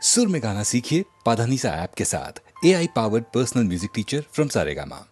सुर में गाना सीखिए पाधानीसा ऐप के साथ। AI powered personal music teacher from Saregama.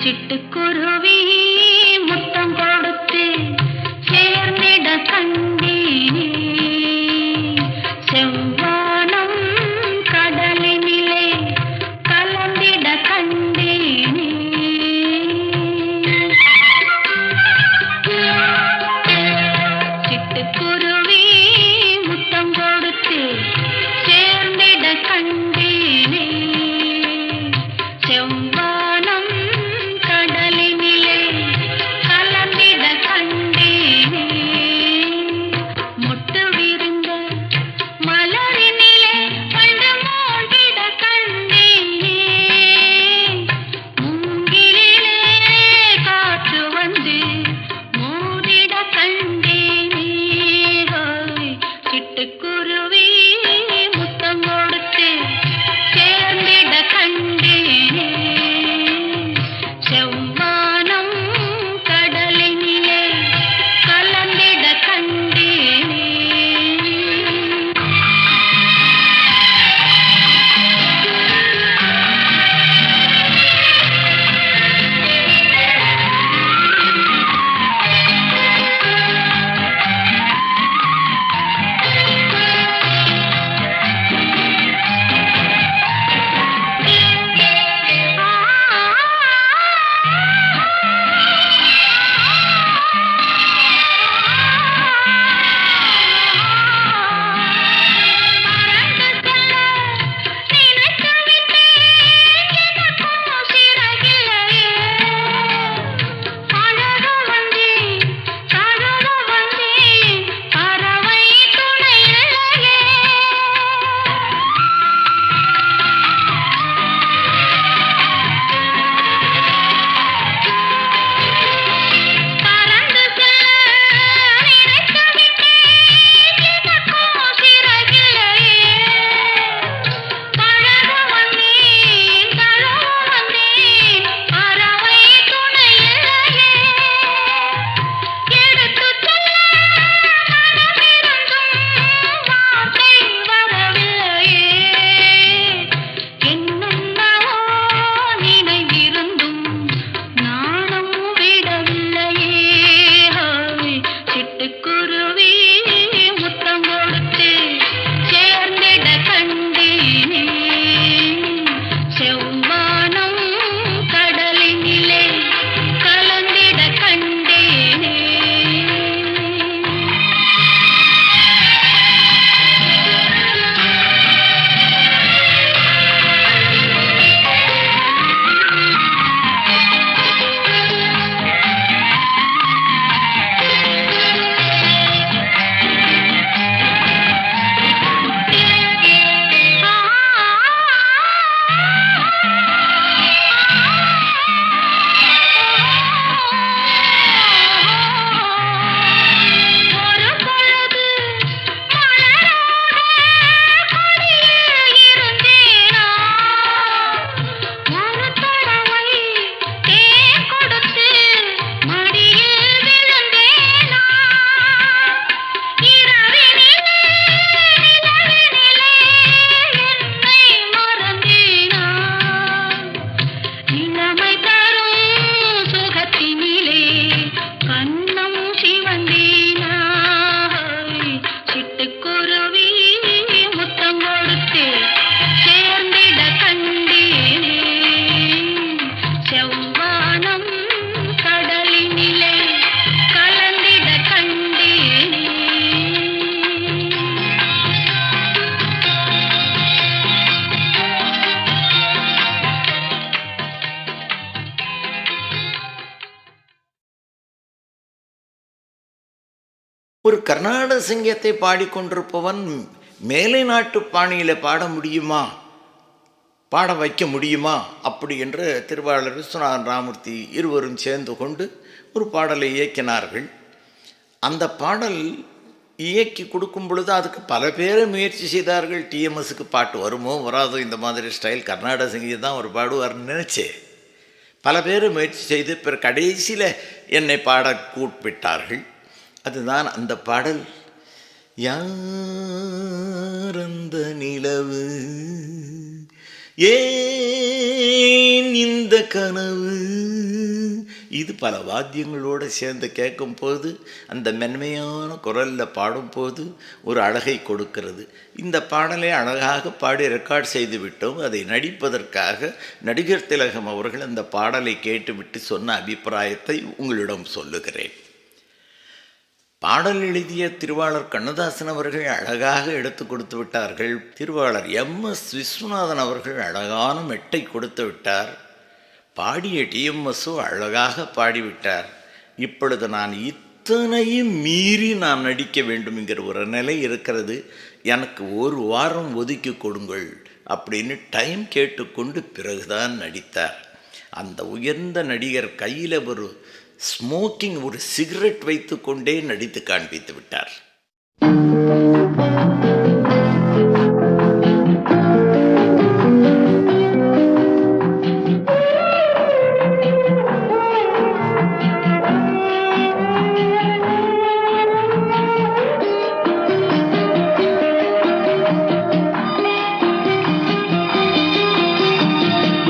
சிட்டுக்குருவி முத்தம் கொடுத்து சேர்ந்திட கண்டேனே, செவ்வானம் கடலினிலே கலந்திட கண்டேனே. சிட்டுக்குருவி முத்தம் கொடுத்து சேர்ந்திட கண்டேனே, செவ்வானம் கடலினிலே கலந்திட கண்டேனே. முட்டு விரிந்த மலரினிலே பண்டு மூடிட கண்டேனே, மூங்கிலிலே காற்று வந்து மூடிட கண்டேனே. ஹோய், சிட்டுக்குருவி முத்தம் கொடுத்து சேர்ந்திட கண்டேனே, செவ்வானம் கடலினிலே கலந்திட கண்டேனே. சிட்டுக்குருவி முத்தம் கொடுத்து சேர்ந்திட கண்டேனே, செவ்வானம் கடலினிலே கலந்திட கண்டேனே. ஒரு பொழுது மலராத கொடியில் இருந்தேனா, ஒரு தடவை தேன் கொடுத்து மடியில் விழுந்தேனா, இரவினிலே நிலவினிலே என்னை மறந்தேனா, இளமை தரும் சுகத்தினிலே கண்ணம் சிவந்தேனா. சிட்டுக்குருவி முத்தம் கொடுத்து சேர்ந்திட கண்டேனே, செவ்வானம் கடலினிலே கலந்திட கண்டேனே. ஒரு கர்நாடக சங்கீதத்தை பாடிக்கொண்டிருப்பவன் மேலை நாட்டு பாணியில் பாட முடியுமா, பாட வைக்க முடியுமா அப்படி என்று திருவாளர் விஸ்வநாதன் ராமூர்த்தி இருவரும் சேர்ந்து கொண்டு ஒரு பாடலை இயக்கினார்கள். அந்த பாடல் இயக்கி கொடுக்கும் பொழுது அதுக்கு பல பேரை முயற்சி செய்தார்கள். டிஎம்எஸ்க்கு பாட்டு வருமோ வராதோ, இந்த மாதிரி ஸ்டைல் கர்நாடக சங்கீதம் தான் ஒரு பாடுவார்னு நினச்சேன். பல பேர் முயற்சி செய்து பிற கடைசியில் என்னை பாட கூப்பிட்டார்கள். அதுதான் அந்த பாடல். யாரந்த நிலவு, ஏன் இந்த கனவு, இது பல வாத்தியங்களோடு சேர்ந்து கேட்கும்போது அந்த மென்மையான குரலில் பாடும்போது ஒரு அழகை கொடுக்கிறது. இந்த பாடலை அழகாக பாடி ரெக்கார்ட் செய்து விட்டோம். அதை நடிப்பதற்காக நடிகர் திலகம் அவர்கள் அந்த பாடலை கேட்டுவிட்டு சொன்ன அபிப்பிராயத்தை உங்களிடம் சொல்லுகிறேன். பாடல் எழுதிய திருவாளர் கண்ணதாசன் அவர்கள் அழகாக எடுத்து கொடுத்து விட்டார்கள். திருவாளர் MS விஸ்வநாதன் அவர்கள் அழகான மெட்டை கொடுத்து விட்டார். பாடிய TMSO அழகாக பாடிவிட்டார். இப்பொழுது நான் இத்தனையும் மீறி நான் நடிக்க வேண்டும் என்கிற ஒரு நிலை இருக்கிறது. எனக்கு ஒரு வாரம் ஒதுக்கி கொடுங்கள் அப்படின்னு டைம் கேட்டுக்கொண்டு பிறகுதான் நடித்தார். அந்த உயர்ந்த நடிகர் கையில் ஒரு ஸ்மோக்கிங் ஒரு சிகரெட் வைத்து கொண்டே நடித்து காண்பித்து விட்டார்.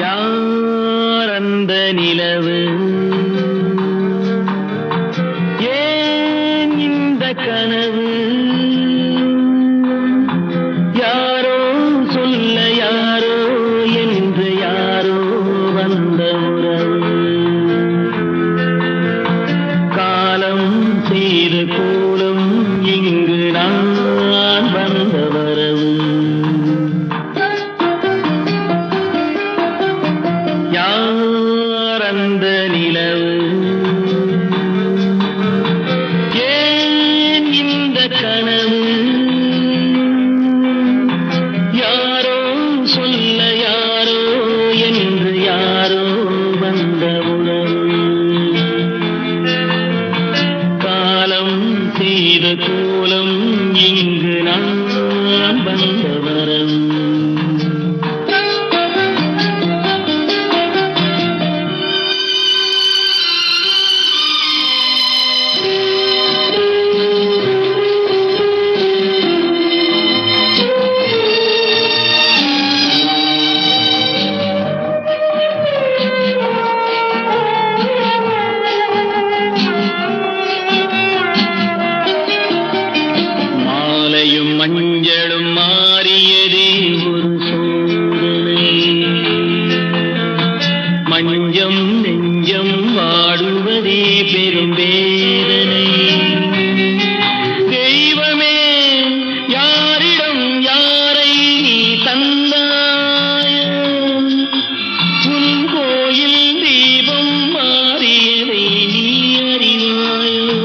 யார் அந்த நிலவு, கனவு, யாரோ சொல்ல யாரோ என்று யாரோ வந்த உறவு, காலம் செய்த கோலம் இங்கு நான் வந்த வரவு, யார் அந்த நிலவு, கனவு, யாரோ சொல்ல யாரோ என்று யாரோ வந்த உறவு, காலம் செய்த கோலம் இங்கு நான் வந்த வரவு. மஞ்சளும் மாறியதே ஒரு சோதனை, மஞ்சம் நெஞ்சம் வாடுவதே பெரும் வேதனை, தெய்வமே யாரிடம் யாரை தந்தாயோ, உன் கோயில் தீபம் மாறியதை நீ அறிவாயோ,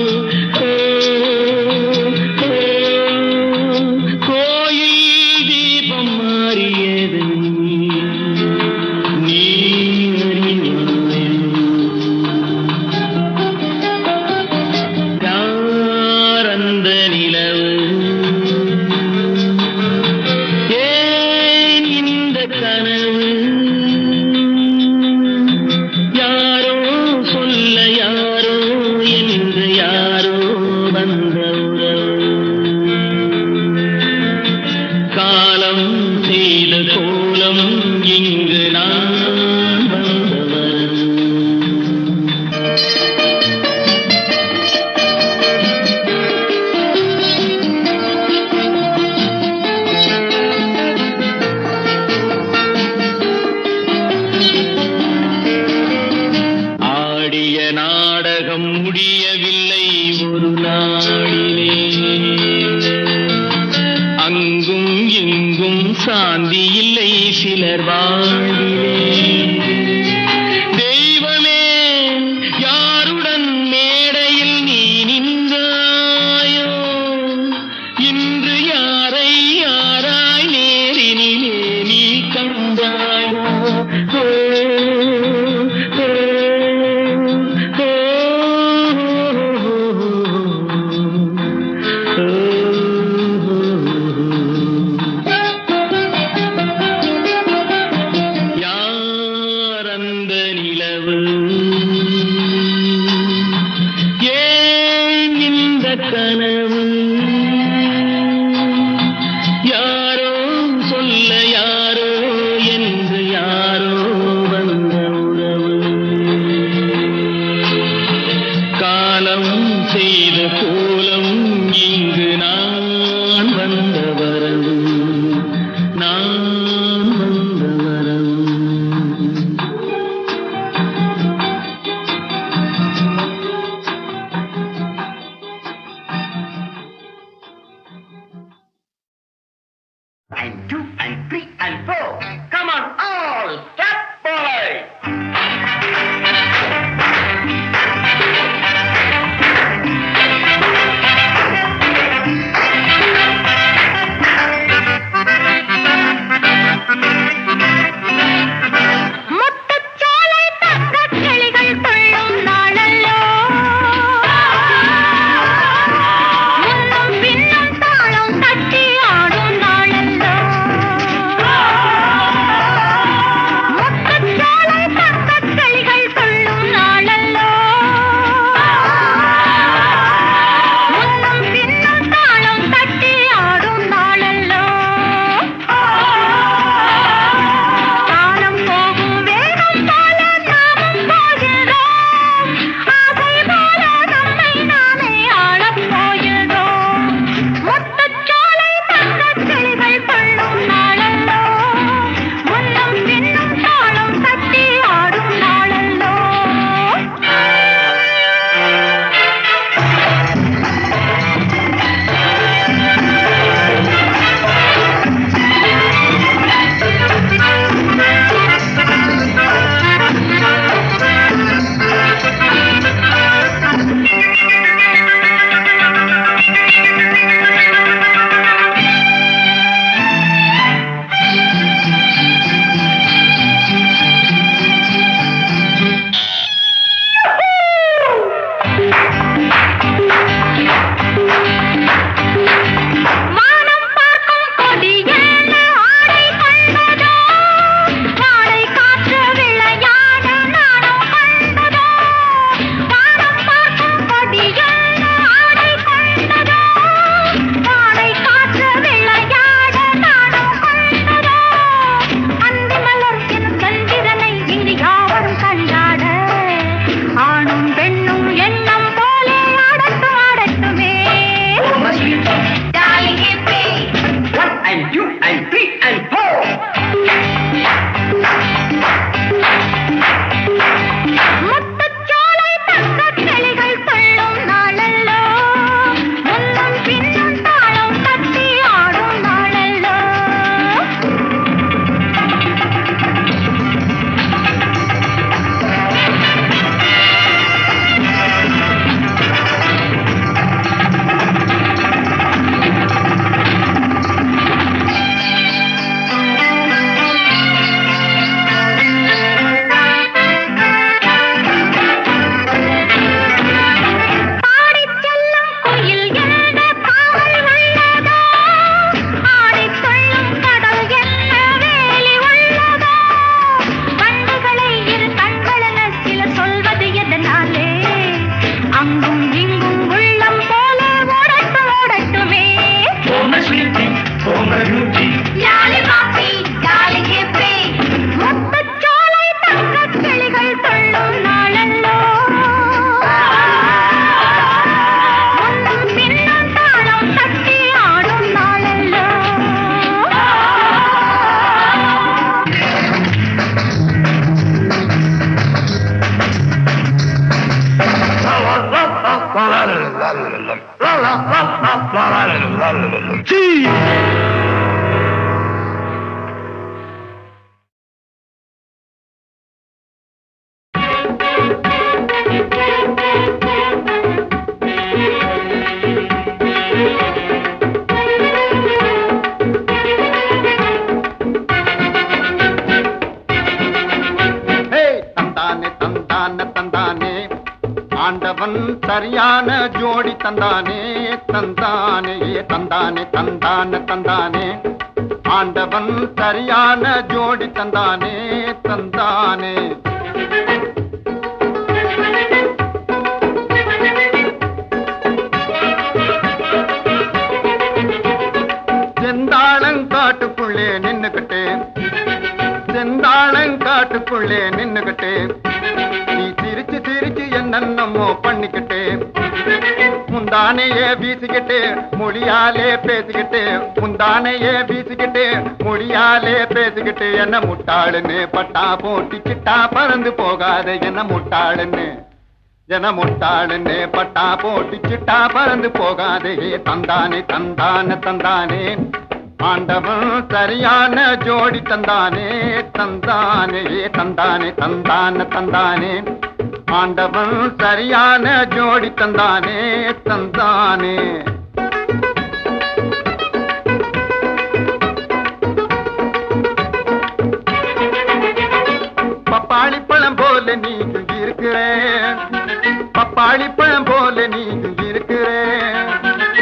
காலம் செய்த கோலம் இங்கு நான் வந்தவர். ஆடிய நாடகம் முடியவில்லை ஒரு நாளிலே, அங்கும் இங்கும் சாந்தி இல்லை சிலர் வாழ்விலே, தெய்வமே யாருடன் மேடையில் நீ நின்றாயோ, இன்று யாரை யாராய் நேரினிலே நீ கண்டாயோ, ஏன் இந்த கனவு, யாரோ சொல்ல யாரோ என்று யாரோ வந்த உறவு, ஆண்டவன் சரியான ஜோடி தந்தானே தந்தானே தந்தானே தந்தானே தந்தானே ஆண்டவன் சரியான ஜோடி தந்தானே தந்தானே செந்தாளங்காட்டுக்குள்ளே நின்னுகிட்டே செந்தாளங்காட்டுக்குள்ளே நின்னுகிட்டே நீ சிரிச்சு சிரிச்சு என்னென்னமோ பண்ணிக்கிட்டே முந்தானையே வீசிக்கிட்டு மொழியாலே பேசிக்கிட்டு முந்தானையே வீசிக்கிட்டு மொழியாலே பேசிக்கிட்டு என்ன முட்டாளுன்னு பட்டா போட்டி சிட்டா பறந்து போகாத என்ன முட்டாளுன்னு பட்டா போட்டி சிட்டா பறந்து போகாதே தந்தானே தந்தானே தந்தானே ஆண்டவன் சரியான ஜோடி தந்தானே தந்தானே தந்தானே தந்தானே தந்தானே ஆண்டவன் சரியான ஜோடி தந்தானே தந்தானே பப்பாளி பழம் போல நீ இருக்கிறேன் பப்பாளி பழம் போல நீ இருக்கிறேன்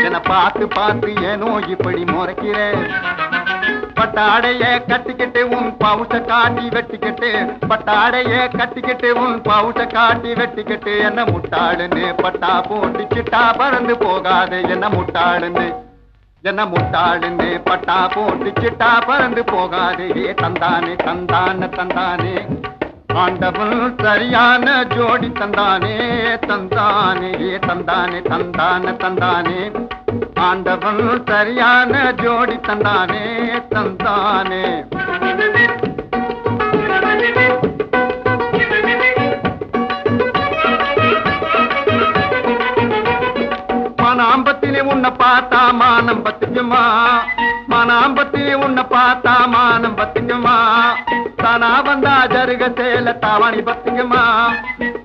என பார்த்து பார்த்து ஏனோ இப்படி முறைக்கிறேன் பட்டாடைய கட்டிக்கிட்டு உன் பவுச காட்டி வெட்டிக்கிட்டு பட்டாடைய கட்டிக்கிட்டு உன் பவுச காட்டி வெட்டிக்கிட்டு என்ன முட்டாளுன்னு பட்டா போட்டு சிட்டா பறந்து போகாது என்ன முட்டாளுன்னு பட்டா போட்டு சிட்டா பறந்து போகாது தந்தானே தந்தானே தந்தானே ஆண்டவன் சரியான ஜோடி தந்தானே தந்தானே தந்தானே தந்தானே தந்தானே ஆண்டவன் சரியான ஜோடி தந்தானே தந்தானே மனாம்பத்திலே உன்னை பார்த்தா மானம் பத்துக்குமா மனாம்பத்திலே உன்னை பார்த்தா மானம் பத்துக்குமா தானா வந்தா ஜருக சேல தாவாணி பத்துக்குமா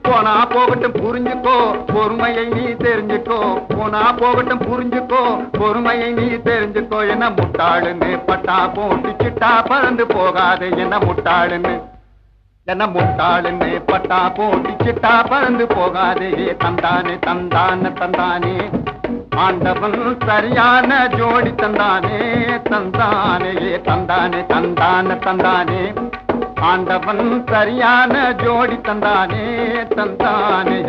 போனா போகட்டும் புரிஞ்சுக்கோ பொறுமையை நீ தெரிஞ்சுக்கோ போனா போகட்டும் புரிஞ்சுக்கோ பொறுமையை நீ தெரிஞ்சுக்கோ என்ன முட்டாளுன்னு பட்டா போட்டு சிட்டா பறந்து போகாது என்ன முட்டாளுன்னு பட்டா போட்டு சிட்டா பறந்து போகாது தந்தானே தந்தானே தந்தானே ஆண்டவன் சரியான ஜோடி தந்தானே தந்தானே தந்தானே தந்தானே தந்தானே ஆண்டவன் சரியான ஜோடி தந்தானே தந்தானே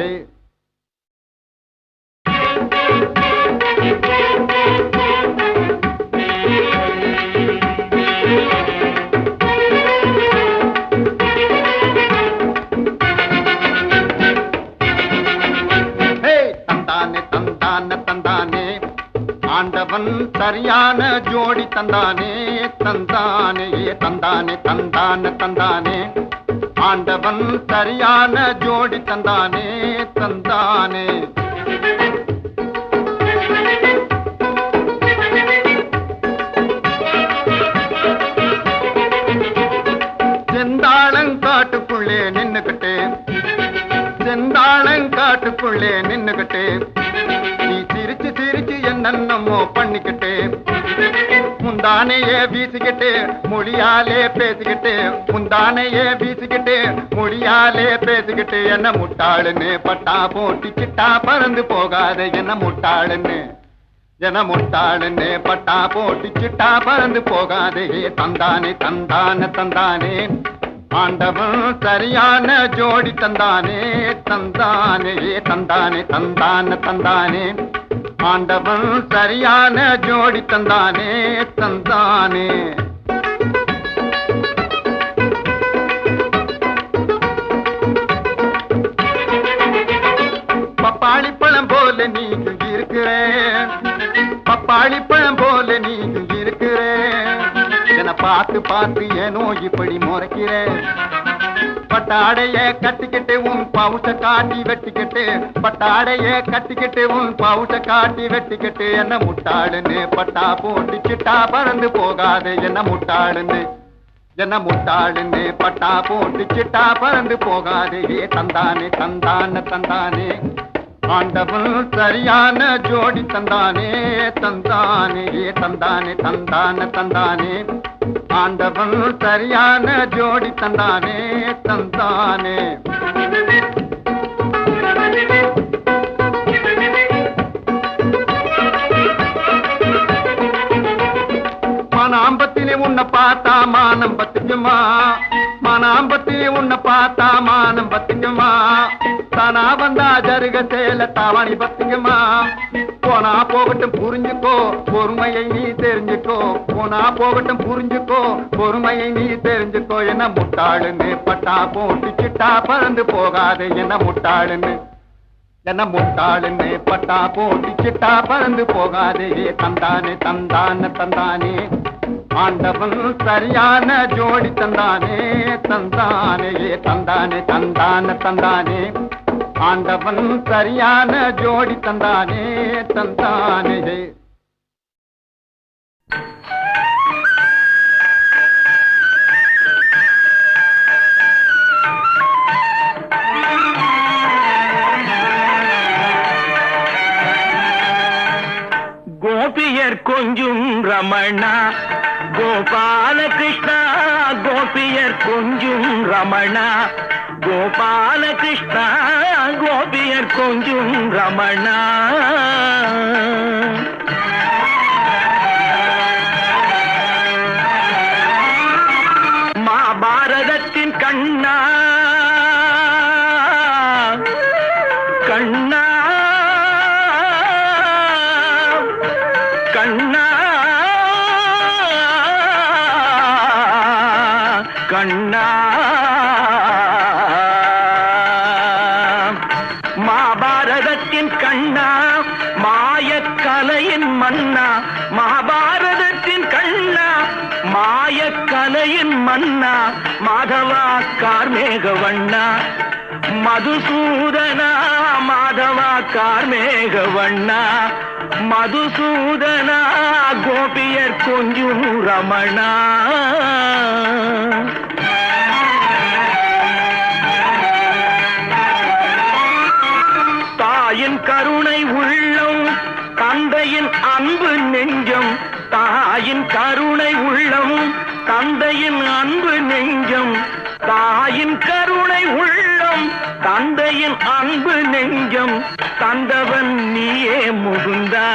தந்தானே தந்தானே தந்தானே ஆண்டவன் சரியான ஜோடி தந்தானே தந்தானே தந்தானே தந்தானே தந்தானே ஆண்டவன் சரியான ஜோடி தந்தானே தந்தானே செந்தாளங்காட்டுக்குள்ளே நின்னுகிட்டே செந்தாளங்காட்டுக்குள்ளே நின்னுகிட்டே நீ சிரிச்சு சிரிச்சு என்னென்னமோ பண்ணிக்கிட்டே முந்தானையே வீசிக்கிட்டு மொழியாலே பேசிக்கிட்டு முந்தானையே வீசிக்கிட்டு மொழியாலே பேசிக்கிட்டு என்ன முட்டாளுன்னு பட்டா போட்டி சிட்டா பறந்து போகாத என்ன முட்டாளுன்னு பட்டா போட்டி சிட்டா பறந்து போகாதே தந்தானே தந்தானே தந்தானே ஆண்டவன் சரியான ஜோடி தந்தானே தந்தானே தந்தானே தந்தானே தந்தானே ஆண்டவன் சரியான ஜோடி தந்தானே தந்தானே பப்பாளி பழம் போல நீ இருக்கிறேன் பப்பாளி பழம் போல நீ இருக்கிறேன் என பார்த்து பார்த்து ஏனோ இப்படி முறைக்கிறேன் பட்டாடைய கட்டிக்கிட்டு உன் பவுச காட்டி வெட்டிக்கிட்டு பட்டாடைய கட்டிக்கிட்டு உன் பவுச காட்டி வெட்டிக்கிட்டு என்ன முட்டாளுன்னு பட்டா போட்டு சிட்டா பறந்து போகாது என்ன முட்டாளுன்னு பட்டா போட்டு சிட்டா பறந்து போகாது ஏ தந்தானே தந்தானே தந்தானே ஆண்டவன் சரியான ஜோடி தந்தானே தந்தானே ஏ தந்தானே தந்தானே தந்தானே ஆண்டவன் சரியான ஜோடி தந்தானே தந்தானே மனாம்பத்திலே உன்னை பார்த்தா மானம் பத்துக்குமா மனாம்பத்திலே உன்னை பார்த்தா மானம் பத்துக்குமா தானா வந்தா ஜருக சேல தாவாணி பத்துக்குமா போனா போகட்டும் புரிஞ்சுக்கோ பொறுமையை நீ தெரிஞ்சுக்கோ போனா போகட்டும் புரிஞ்சுக்கோ பொறுமையை நீ தெரிஞ்சுக்கோ என்ன முட்டாளுன்னு பட்டா போட்டு சிட்டா பறந்து போகாது என்ன முட்டாளுன்னு பட்டா போட்டு சிட்டா பறந்து போகாது தந்தானே தந்தானே தந்தானே ஆண்டவன் சரியான ஜோடி தந்தானே தந்தானே தந்தானே தந்தானே தந்தானே ஆண்டவன் சரியான ஜோடி தந்தானே தந்தானே கோபியர் கொஞ்சும் ரமணா கோபால கிருஷ்ணா கோபியர் கொஞ்சும் ரமணா கோபால கிருஷ்ணா கோபியர் கொஞ்சும் ரமணா மகாபாரதத்தின் கண்ணா கண்ணா கண்ணா கண்ணா மகாபாரதத்தின் கண்ணா மாயக்கலையின் மன்னா மகாபாரதத்தின் கண்ணா மாயக்கலையின் மன்னா மாதவா கார்மேக வண்ணா மதுசூதனா மாதவா கார்மேக வண்ணா மதுசூதனா கோபியர் கொஞ்சும் ரமணா தாயின் கருணை உள்ளம் தந்தையின் அன்பு நெஞ்சம் தாயின் கருணை உள்ளம் தந்தையின் அன்பு நெஞ்சம் தாயின் கருணை உள்ளம் தந்தையின் அன்பு நெஞ்சம் தந்தவன் நீயே முகுந்தா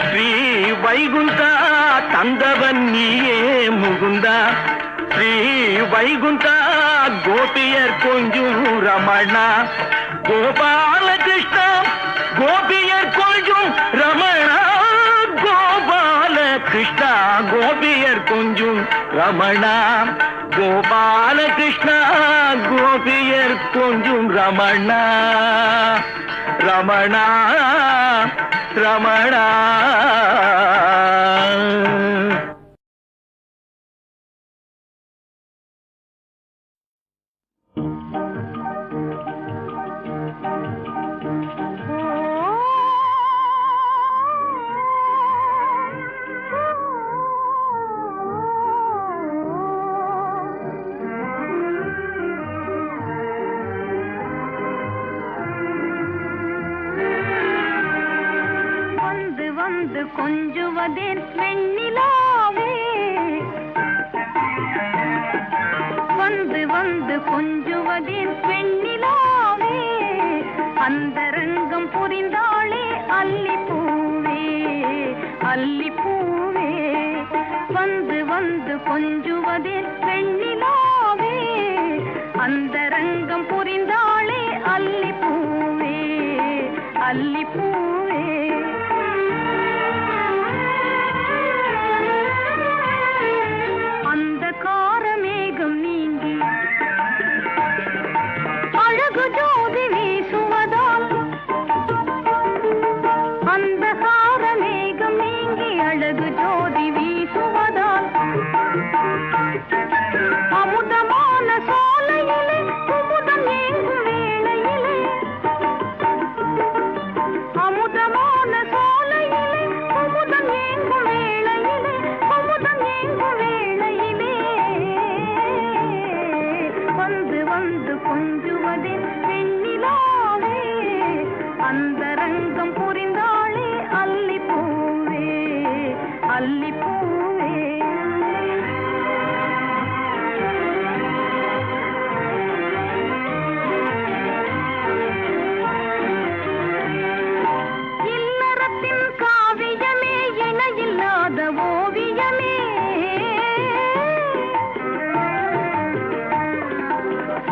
ஸ்ரீ வைகுந்தா தந்தவன் நீயே முகுந்தா ஸ்ரீ வைகுந்தா கோபியர் கொஞ்சும் ரமணா கோபால கிருஷ்ணா கோபியர் கொஞ்சும் ரமணா கோபால கிருஷ்ணா கோபியர் கொஞ்சும் ரமணா கோபால கிருஷ்ணா கோபியர் கொஞ்சும் ரமணா ரமணா ரமணா வந்து கொஞ்சுவதேன் வெண்ணிலாவே வந்து வந்து கொஞ்சுவதேன் வெண்ணிலாவே அந்தரங்கம் புரிந்தாளே அல்லிப்பூவே அல்லிப்பூவே வந்து வந்து கொஞ்சுவதேன் வெண்ணிலாவே அந்தரங்கம் புரிந்தாளே அல்லிப்பூவே அல்லிப்பூவே காரமேகம் நீங்கி அழகு ஜோதி வீசுவதால் அந்த காரமேகம் நீங்கி அழகு ஜோதி வீசுவதால் அமுதமான சோலையிலே கொஞ்சுவதில் வெண்ணிலாவே அந்தரங்கம் புரிந்தாளே அல்லிப்பூவே அல்லிப்பூவே. இல்லறத்தின் காவியமே இணையில்லாத ஓவியமே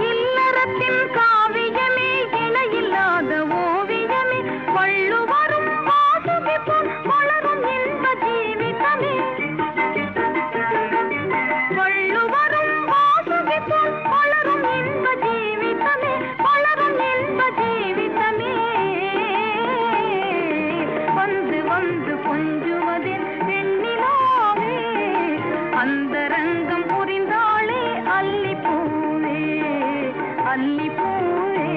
இல்லறத்தின் காவியமே இணையில்லாத ஓவியமே வள்ளுவரும் வாசுகிப்போம் வளரும் இன்ப ஜீவிதமே வள்ளுவரும் வாசுகிப்போம் வளரும் இன்ப ஜீவிதமே வளரும் இன்ப ஜீவிதமே. வந்து வந்து கொஞ்சுவதில் வெண்ணிலாவே அந்தரங்கம் புரிந்தாளே அல்லிப்பூவே அல்லிப்பூவே.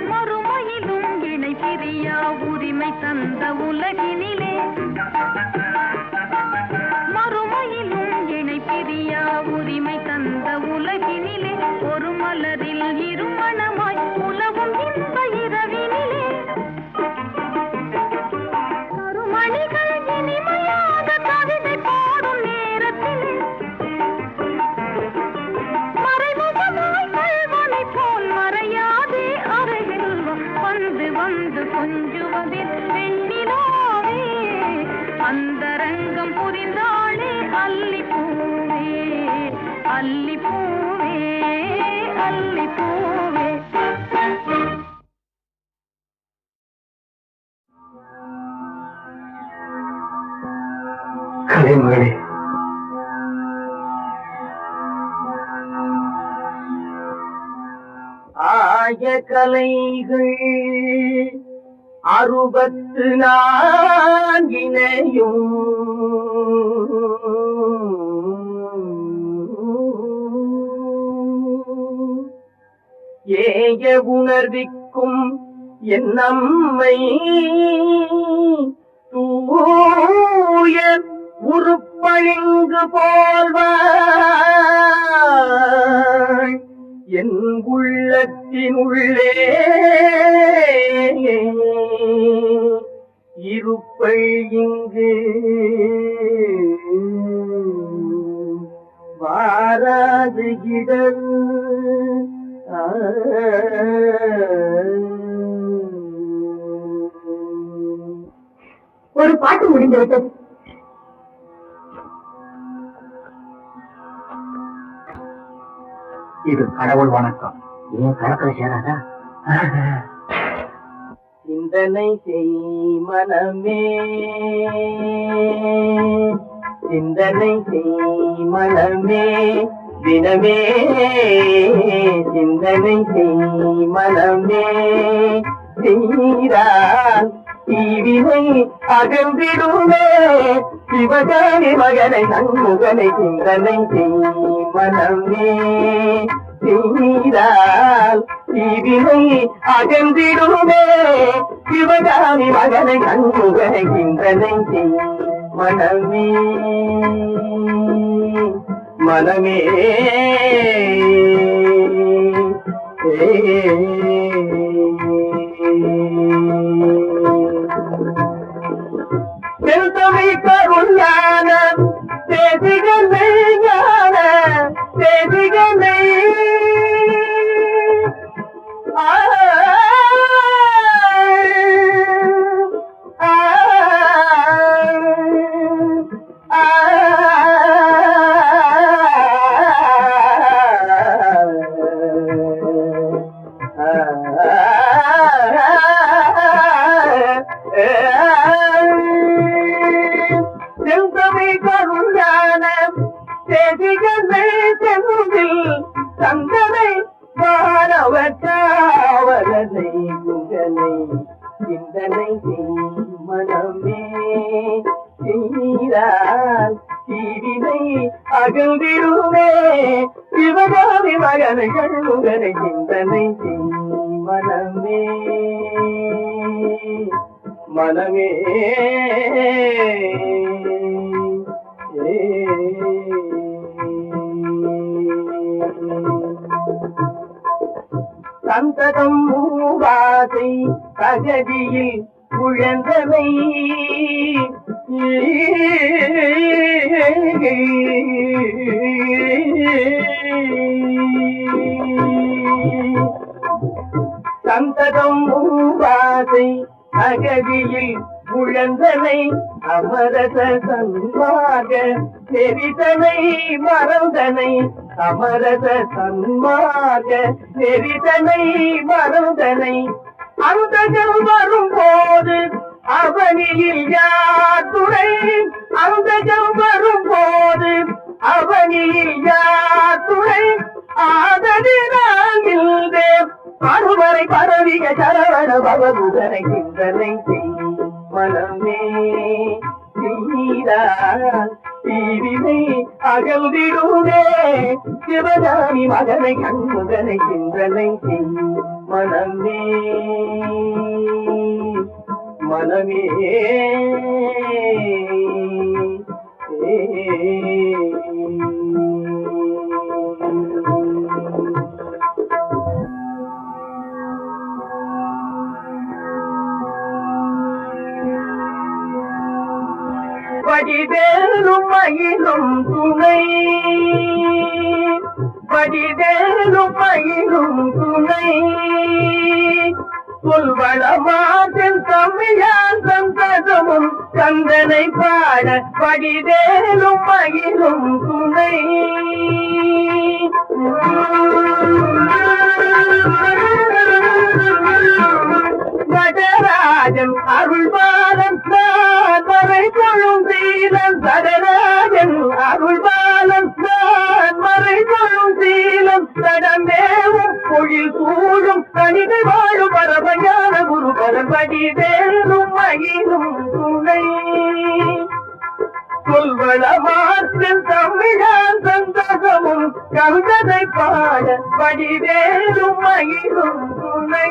மறுமையிலும் இணை பிரியா உரிமை தந்த உலகினிலே மறுமையிலும் இணை பிரியா உரிமை தந்த உலகினிலே ஒரு மலரில் இருமணமாய் உலவும் இன்ப இரவினிலே மணிகள் இனிமையாக கவிதை பாடும் நேரத்தில் மறைமுகமாய் கல்வனை போல் மறையாதே அருகில் வந்து வந்து கொஞ்சுவதில் வெண்ணிலாவே அந்தரங்கம் புரிந்தாளே அல்லிப்பூவே அல்லிப்பூவே அல்லிப்பூவே. கலைமகளே, ஆய கலைகள் 64 ஏய உணர்விக்கும் என் நம்மை தூய உருப்பழிங்கு போல்வாய் என் உள்ளத்தினுள்ளே இருப்பை இங்கு வாராது இடர். ஒரு பாட்டு முடிந்து விட்டது. இது கடவுள் வணக்கம். ஏன் கணக்கில் சேராதா? சிந்தனை செய் மனமே சிந்தனை செய் மனமே தினமே சிந்தனை செய் மனமே செய்தால் தீவினை அகன்றிடுமே சிவகாமி மகனை நன்முகனை சிந்தனை செய் மனமே செய்தால் தீவினை அகன்றிடுமே சிவகாமி மகனை நன்முகனை சிந்தனை செய் மனமே மனமே. செல்தமை கருஞான தேதிகளை ஞான தேதிகளை செல்தமை கருஞான தேதிகளை செந்தில் தந்தனை மாணவற்றாவலனை குகனை சிந்தனை செய் மனமே செய்தால் தீவினை அகழ்ந்திடுமே சிவகாமி மகனை கண்முகனை சிந்தனை செய் மனமே மனமே சந்ததம் மூவாசை தகதியில் உழந்தனை சந்ததம் மூவாசை அகதியில் உழந்தனை அமரச சன்மாக நெறிதனை மறந்தனை அமரச சன்மாக நெறிதனை மறந்தனை அந்தகள் வரும்போது அவனியில் யார் துணை அந்தகள் வரும்போது அவனியில் யார் துணை ஆதலினால் அருவரை பரவிய சரவண பவகுதனை சிந்தனை செய் மனமே தீவினை அகழ்ந்திடுவே சிவகாமி மகனை கண்முகனை சிந்தனை செய் மனமே மனமே படிவேலும் மயிலும் துணை படிவேலும் மயிலும் துணை சொல்வளமாற்றின் தமிழால் சந்ததமும் கந்தனை பாட படிவேலும் மயிலும் துணை நடராஜன் அருள்பாலன் நான் மறை கொள்ளும் சீலன் நடராஜன் அருள்பாலன் நான் மறை கொள்ளும் சீலம் தடமேவும் பொழில் சூழும் கணிதை வாழும் பரமஞான குரு பரம்படி வேலும் மகிழும் துணை சொல்வளமாற்றின் தமிழான் சந்தகமும் கந்தனை பாட படிவேலும் மகிழும் துணை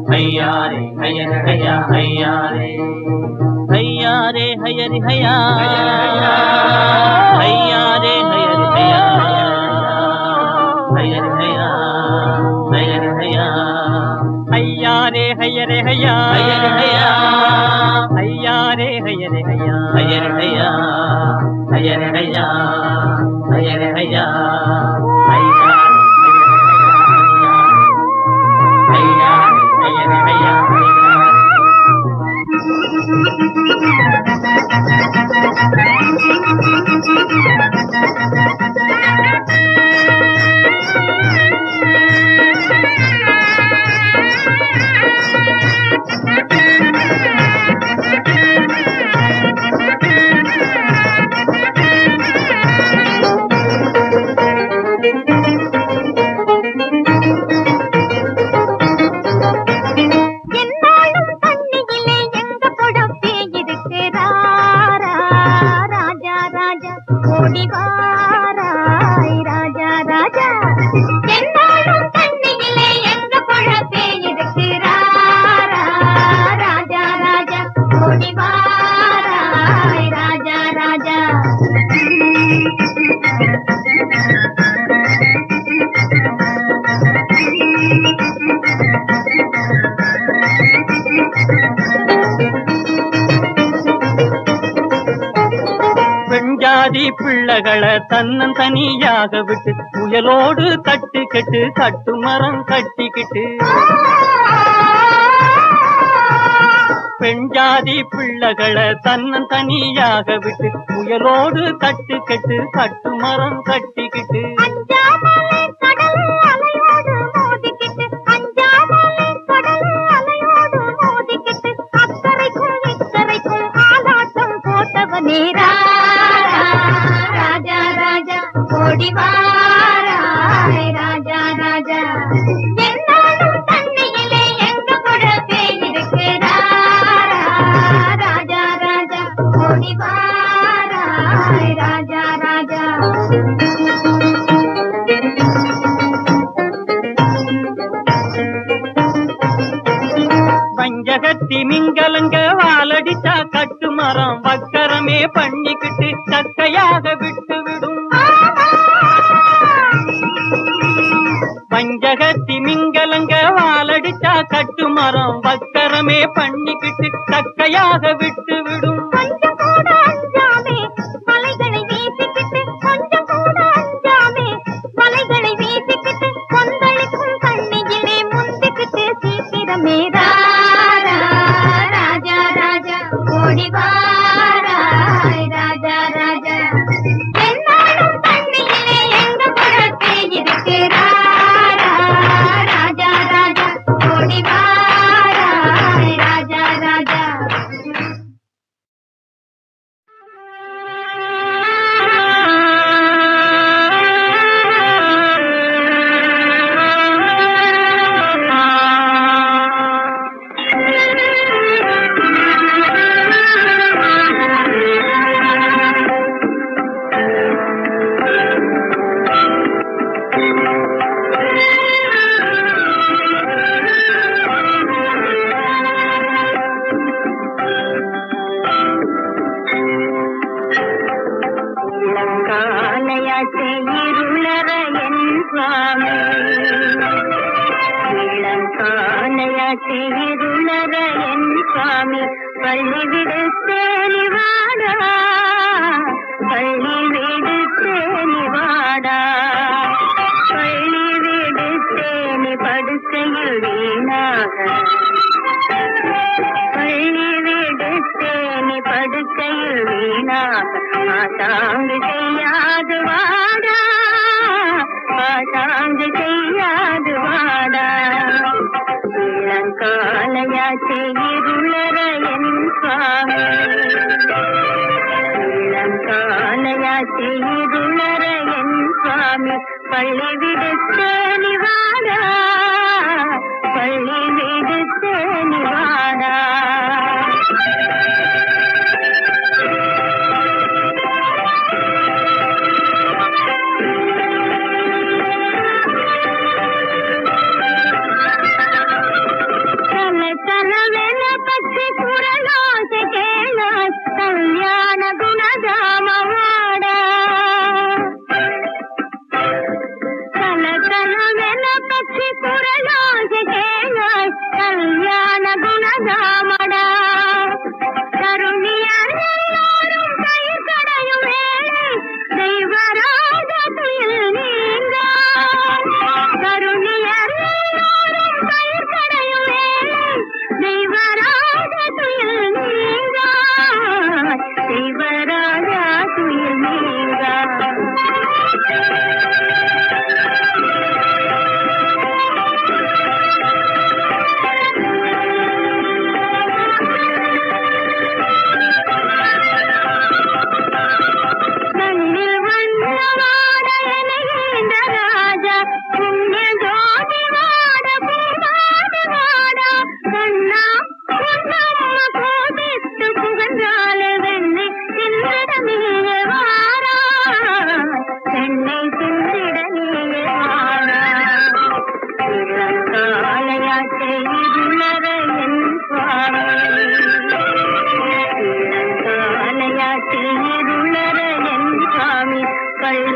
ஹையாரே ஹையர ஹையா ஹையாரே ஹையாரே ஹையரி ஹையா ஹையாரே ஹையரி ஹையா ஹையரி ஹையா ஹையரி ஹையா ஹையாரே ஹையரே ஹையா ஹையரி ஹையா ஹையாரே ஹையரே ஹையா ஹையரி ஹையா ஹையரி ஹையா ஹையரி ஹையா பெண்ஜாதி பிள்ளைகளை தன்னந்தனியாக விட்டு புயலோடு கட்டு கெட்டு கட்டு மரம் கட்டிக்கிட்டு பெண்ஜாதி பிள்ளைகளை தன்னந்தனியாக விட்டு புயலோடு கட்டு கெட்டு கட்டு மரம் கட்டிக்கிட்டு ராஜா ராஜா ஓடி வாராய் ராஜா ராஜா என்னாலும் தன்னையிலே எங்க கூட திமிங்கலங்க வாலடிச்சா கட்டு மரம் வக்கரமே பண்ணிக்கிட்டு சக்கையாக விட்டு விடும். வஞ்சக திமிங்கலங்க வாலடிச்சா கட்டு மரம் வக்கரமே பண்ணிக்கிட்டு சக்கையாக விட்டு விடும். கொஞ்சம் கூட அஞ்சாமே மலைகளை வீசிக்கிட்டு, கொஞ்சம் கூட அஞ்சாமே மலைகளை வீசிக்கிட்டு, கொந்தளிக்கும் கண்ணியிலே முந்திக்கிட்டு சீக்கிரமே ராரா ராஜா ராஜா ஓடி வாராய் ராஜா ராஜா. என்னாலும் கண்ணியிலே எங்க புறத்தே இருக்கு ராரா ராஜா ராஜா ஓடி வாராய் ராஜா ராஜா. காலையாட்டை இருளற என் சுவாமி, இளங்காலையாட்டை இருளற என் சுவாமி, பள்ளி விடு தேனிவாடா, பள்ளி விடு தேனிவாடா, பள்ளி விடு தேனி படுக்கையில் வீணாக, பள்ளி விடு தேனி படுக்கையில் வீணாக, ஆட்டாங்கு செய்யாது வாடா, ஆட்டாங்கு செய்யாது வாடா, இளங்காலையாச்சே இருளற என் சுவாமி, இளங்காலையாச்சே இருளற என் சுவாமி, பள்ளி விடுத்து நிவாடா, பள்ளி விடுத்து நிவாடா. கலவென பற்றி குரலோச கேளாய் கல்யாண குணதாமவாடா, கலவென பற்றி குரலோச கேளாய் கல்யாண குணதாமடா, கருணியார் எல்லாரும் பயிர் கடையும் வேலை தெய்வராஜ புயல் நீங்க, கருணியார் எல்லாரும் பயிர் கடையும் வேலை தெய்வராஜ துயில் நீங்க, தெய்வராஜ துயில் நீங்க. கண்ணில் வண்ணவாட எனையேந்த ராஜா, புண்ணிய ஜோதி வாட பூவாடி வாடா, கண்ணா பொன்னம்மா கோபித்து புகழ்ந்தால வெண்ணை சிந்திட நீயே வாரா, வெண்ணை சிந்திட நீயே வாரா, இளங்காலையாட்டை இருளற என் சுவாமி, இளங்காலையாட்டை இருளற என் சுவாமி, பள்ளி